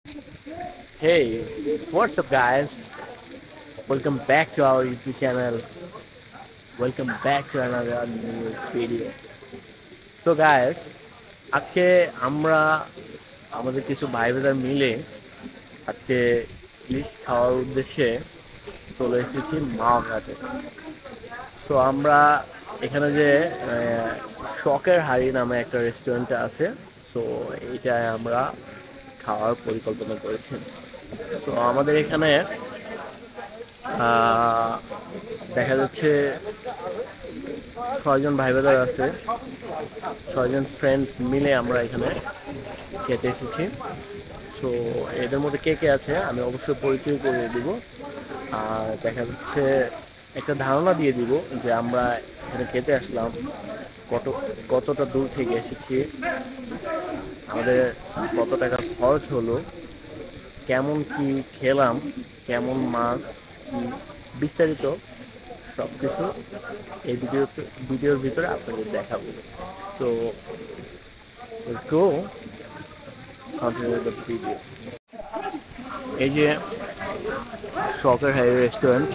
Hey, what's up, guys? Welcome back to our YouTube channel. Welcome back to another new video. So, guys, আজকে আমরা আমাদের কিছু ভাই brother মিলে আজকে ইলিশ খাওয়ার উদ্দেশ্যে চলে এসেছি মাওঘাটে। তো আমরা এখানে যে শখের হাড়ি নামে একটা রেস্টুরেন্টে আছে, সো এইটায় আমরা খাওয়ার পরিকল্পনা করেছি। তো আমাদের এখানে দেখা যাচ্ছে 6জন ভাই ব্রাদার আছে, 6জন ফ্রেন্ড মিলে আমরা এখানে খেতে এসেছি। সো এদের মধ্যে কে কে আছে আমি অবশ্যই পরিচয় করে দিব, আর দেখা যাচ্ছে একটা ধারণা দিয়ে দিব যে আমরা এখানে খেতে আসলাম, কতটা দূর থেকে এসেছি, আমাদের কত টাকা খরচ হলো, কেমন কি খেলাম, কেমন মাছ, বিস্তারিত সব কিছু এই ভিডিওর ভিতরে আপনাদের দেখাবো। So let's go continue the video. এই যে শখের হাই রেস্টুরেন্ট,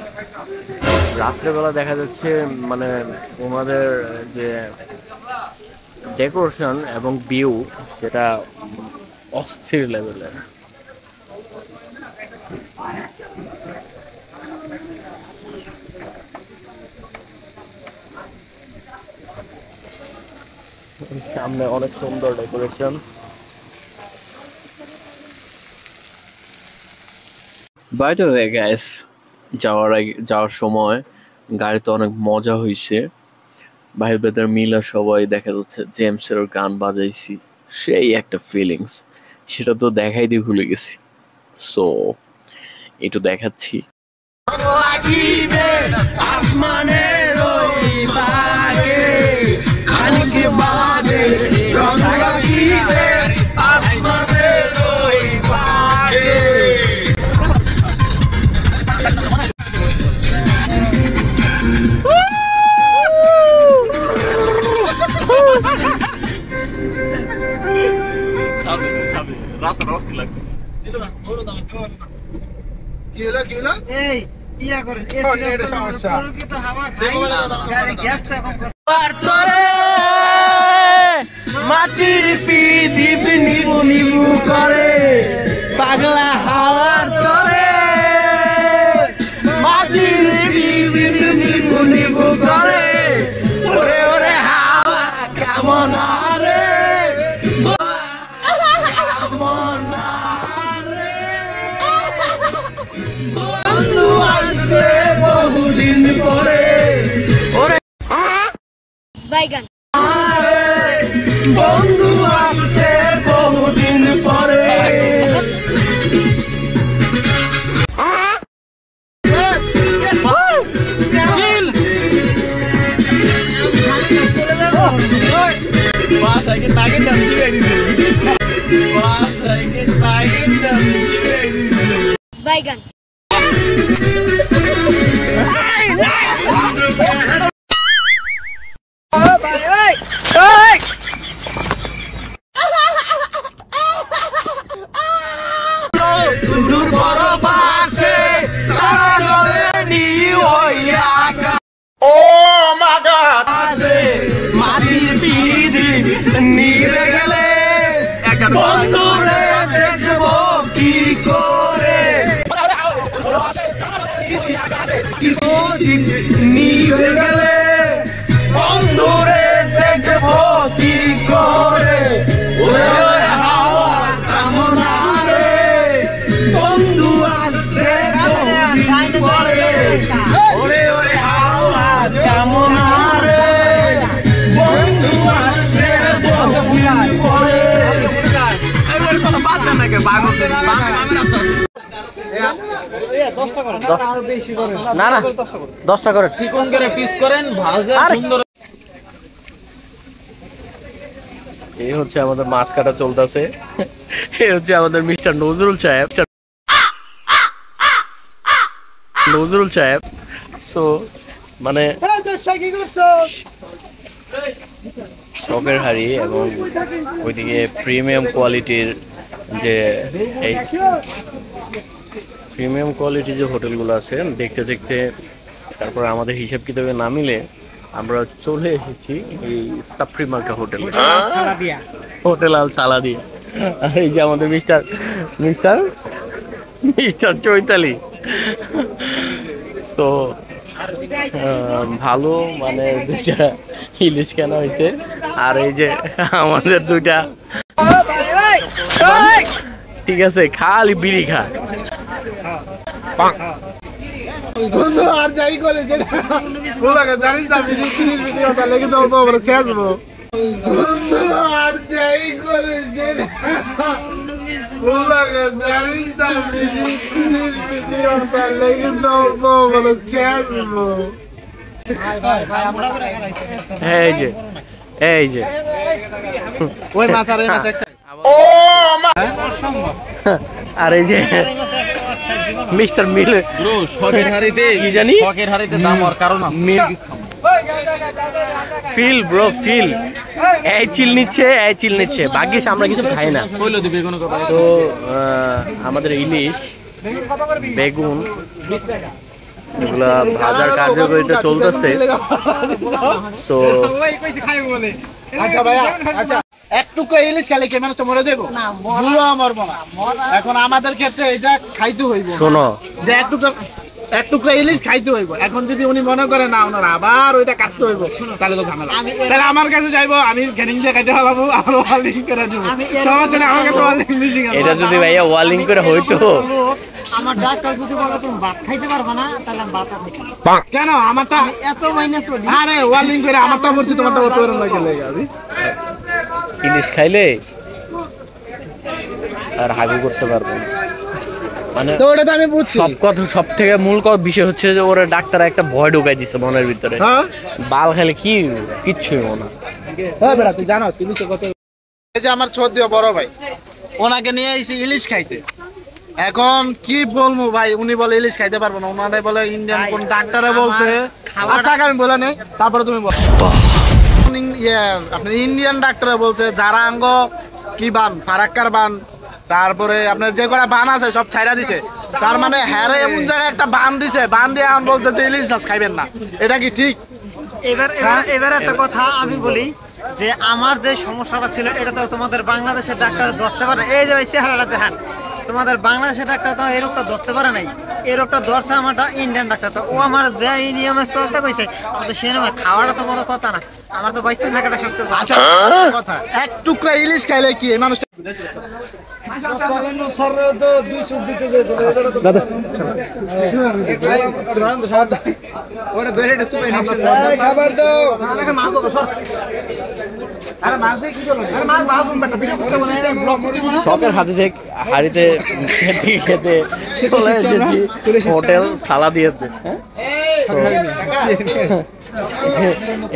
রাত্রেবেলা দেখা যাচ্ছে মানে ওনাদের যে ডেকোরেশন এবং ভিউ সেটা অস্থির লেভেলের। সামনে অনেক সুন্দর decoration. By the way guys, যাওয়ার সময় গাড়িতে অনেক মজা হয়েছে। ভাই ব্রাদার মিলা সবাই দেখা যাচ্ছে জেমসের গান বাজাইছি, সেই একটা ফিলিংস, সেটা তো দেখাই দিয়ে ভুলে গেছি। সো একটু দেখাচ্ছি। রাস্তা রাস্তি লাগছে। কি হলো এই ইয়া করে এটা সমস্যা কি তো হাওয়া খাই গাড়ি গ্যাসটা কম করে আর তোরে মাটির পিদিপ নিবু নিবু করে পাগলা হাওয়া তোরে মাটির পিদিপ নিবু নিবু করে ওরে ওরে হাওয়া কেমন আরে বহুদিন পরে বাইগান বন্ধু আসছে বহুদিন পরে। বাইগান মাটির পিদি নিয়ে গেলে বন্ধুরে দেখবো কি করে নিয়ে গেলে বন্ধুরে দেখবো কি করে ওরে হাওয়া কেমন রে বন্ধু আসছে ওরে ওরে হাওয়া কেমন রে বন্ধু আসছে বহুদিন পরে। না না 10টা করে চিকন করে পিস করেন ভাজা সুন্দর। এই হচ্ছে আমাদের মাছ কাটা চলতেছে, এই হচ্ছে আমাদের মিস্টার নজরুল সাহেব। সো মানে শখের হাড়ি এবং ওইদিকে প্রিমিয়াম কোয়ালিটির যে এই প্রিমিয়াম কোয়ালিটি যে হোটেলগুলো আছে দেখতে দেখতে তারপর আমাদের হিসাব কিতাবে না মিলে আমরা চলে এসেছি এই সাপ্রিমার্কা হোটেল, হোটেল আল সালাদিয়া। আর এই যে আমাদের মিস্টার মিস্টার মিস্টার চৈতালি। তো ভালো মানে দুইটা ইলিশ কেনা হয়েছে, আর এই যে আমাদের দুইটা, ঠিক আছে খালি বিড়ি খা। আর যাই করে জানিস না ভিডিওটা লেগে তো অল্প বড় ছেড়বো। আর যাই করে জানিস না ভিডিওটা লেগে তো অল্প বড় ছেড়বো। এই যে এই যে ওই মাছ আর এই মাছ একসাথে। আর এই যে মিস্টার মিল ব্রো শখের হাড়িতে কি জানি শখের হাড়িতে দাম হওয়ার কারণ আছে। ফিল ব্রো ফিল, এই চিল নিচ্ছে এই চিল নিচ্ছে, ভাগ্যিস আমরা কিছু খাই না। কইলো দিবে কোনো কথা। তো আমাদের ইলিশ বেগুন এগুলা ভাজার কার্যকারিতা চলতেছে। সো আচ্ছা ভাইয়া, আচ্ছা এক টুকরো ইলিশ খালি কে মানুষ মরে যাবো না, মরবো না। এখন আমাদের ক্ষেত্রে এটা খাইতে হইব, শোনো যে এক টুকরো ইলিশ খাইতে হইব। এখন যদি উনি মনে করে না ওনার আবার ওইটা কাটতে হইব, তাহলে তো ঝামেলা। তাহলে আমার কাছে যাইবো, আমি গ্যানিং দিয়ে খাইতে পারবো, আমার ওয়ালিং করে দিব, সমস্যা নেই। আমার কাছে ওয়ালিং মিশিং আছে। এটা যদি ভাইয়া ওয়ালিং করে হইতো, আমার ডাক্তার যদি বলে তুমি ভাত খাইতে পারবে না, তাহলে আমি ভাত খাইতে কেন আমারটা এত মাইনে চলি। আরে ওয়ালিং করে আমারটা বলছি, তোমারটা বলতে পারো না গেলে আমি ইলিশ খাইলে আর হাগু করতে পারবো না। মানে তো ওটা তো আমি বুঝছি। সব কথা সব থেকে মূল বিষয় হচ্ছে যে ওরা ডাক্তার একটা ভয় ঢুকাই দিছে মনের ভিতরে। হ্যাঁ বাল খেলে কি কিচ্ছুই মনে। হ্যাঁ বেড়া তুই জানো ইলিশের কথা। এই যে আমার ছোট বড় ভাই, ওনাকে নিয়ে এসেছি ইলিশ খাইতে। এখন কি বলবো ভাই, উনি বলে ইলিশ খাইতে পারবো না, ওনারে বলে ইন্ডিয়ান কোন ডাক্তারে বলছে। আচ্ছা আমি বলে নেই, তারপরে তুমি বলো। আপনার ইন্ডিয়ান ডাক্তারে বলছে যারা আঙ্গ কি বান ফারাক্কার বান, তারপরে আপনার যে কটা বান আছে সব ছাইরা দিছে। তার মানে হ্যারে এমন জায়গায় একটা বান দিছে, বান দিয়ে এখন বলছে যে ইলিশ মাছ খাইবেন না। এটা কি ঠিক? এবার একটা কথা আমি বলি, যে আমার যে সমস্যাটা ছিল এটা তো তোমাদের বাংলাদেশের ডাক্তার ধরতে পারে। এই যে ভাই চেহারাটা দেখেন, তোমাদের বাংলাদেশের ডাক্তার তো এই রোগটা ধরতে পারে নাই। এই রোগটা ধরছে আমারটা ইন্ডিয়ান ডাক্তার। তো ও আমার যে এই নিয়মে চলতে কইছে, আমাদের সে নিয়মে খাওয়াটা তো বড় কথা না, আমার তো বাইসে থাকাটা সবচেয়ে ভালো। আচ্ছা কথা, এক টুকরা ইলিশ খাইলে কি এই মানুষটা খাবার দাও। আরে মাছ দিয়ে কি করলো? আরে মাছ ভাজুন বেটা, ভিডিও করতে বলে ব্লগ করতে বলে। শখের হাড়িতে খেতে খেতে চলে এসেছি হোটেল সালাদিয়াতে।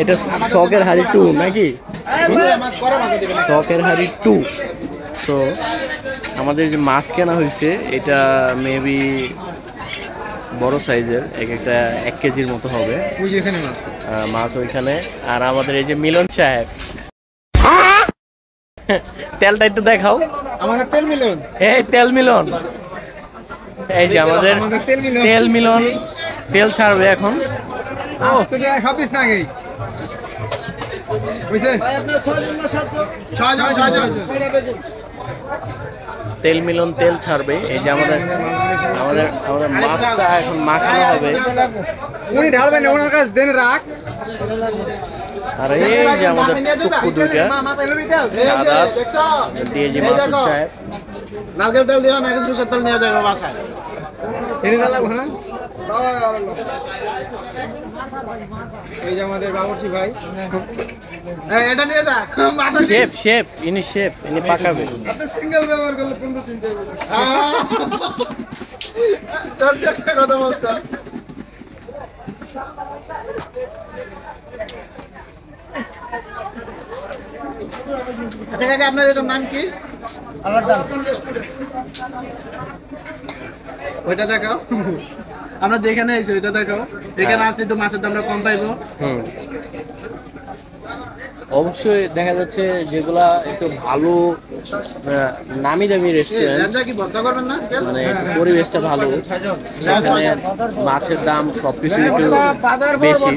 এটা শখের হাড়ি 2 নাকি? শখের হাড়ি 2। তো আমাদের যে মাছ কেনা হয়েছে এটা মেবি বড় সাইজের, একটা 1 কেজির মতো হবে মাছ ওইখানে। আর আমাদের এই যে মিলন সাহেব, তেলটা একটু দেখাও। আমাদের তেল মিলন, এই তেল মিলন, এই যে আমাদের তেল মিলন তেল ছাড়বে এখন। তেল মিলন তেল ছাড়বে। এই যে আমাদের আমাদের আমাদের মাছটা এখন মাখানো হবে। উনি ঢালবেন ওনার কাছে দেন রাখ। আর এই যে আমাদের টুকু দুইটা সাদা দিয়ে যে মাসুদ সাহেব নারকেল তেল দিও, নারকেল সরষের তেল নিয়ে যাবে বাসায়। এনে না লাগবে না। এই যে আমাদের বাবুর্চি ভাই, এটা নিয়ে যা। শেফ শেফ ইনি শেফ, ইনি পাকাবে। আপনি সিঙ্গেল ব্যবহার করলে 15 দিন যাবে। সব একটা কথা বলছো। আচ্ছা কাকা, আপনার এটার নাম কি? ওইটা দেখাও, আমরা যেখানে আইছি ওইটা দেখাও। এখানে আসলে তো মাছের দামটা কম পাইবো। অবশ্যই দেখা যাচ্ছে যেগুলা একটু ভালো নামি দামি রেস্টুরেন্ট, কি বন্ধ করবেন না? মানে পরিবেশটা ভালো, সেখানে মাছের দাম সবকিছু একটু বেশি।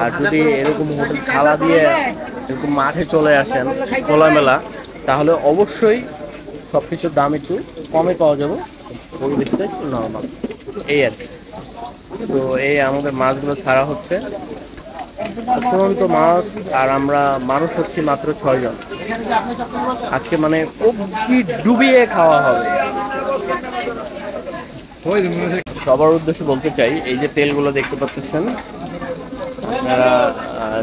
আর যদি এরকম হোটেল খালা দিয়ে এরকম মাঠে চলে আসেন খোলামেলা, তাহলে অবশ্যই সবকিছুর দাম একটু কমে পাওয়া যাবে, পরিবেশটা একটু নর্মাল, এই আর কি। তো এই আমাদের মাছগুলো ছাড়া হচ্ছে, অত্যন্ত মাছ, আর আমরা মানুষ হচ্ছি মাত্র 6 জন। আজকে মানে কবজি ডুবিয়ে খাওয়া হবে। সবার উদ্দেশ্যে বলতে চাই, এই যে তেলগুলো দেখতে পাচ্ছেন, আপনারা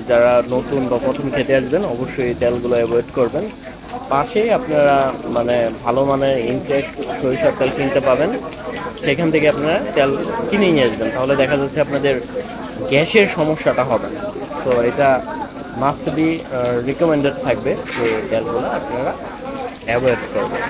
যারা নতুন বা প্রথম খেতে আসবেন অবশ্যই এই তেলগুলো অ্যাভয়েড করবেন। পাশেই আপনারা মানে ভালো মানের ইনটেক সরিষার তেল কিনতে পাবেন, সেখান থেকে আপনারা তেল কিনে নিয়ে আসবেন, তাহলে দেখা যাচ্ছে আপনাদের গ্যাসের সমস্যাটা হবে না। তো এটা মাস্ট বি রিকমেন্ডেড থাকবে যে তেলগুলো আপনারা অ্যাভয়েড করবেন।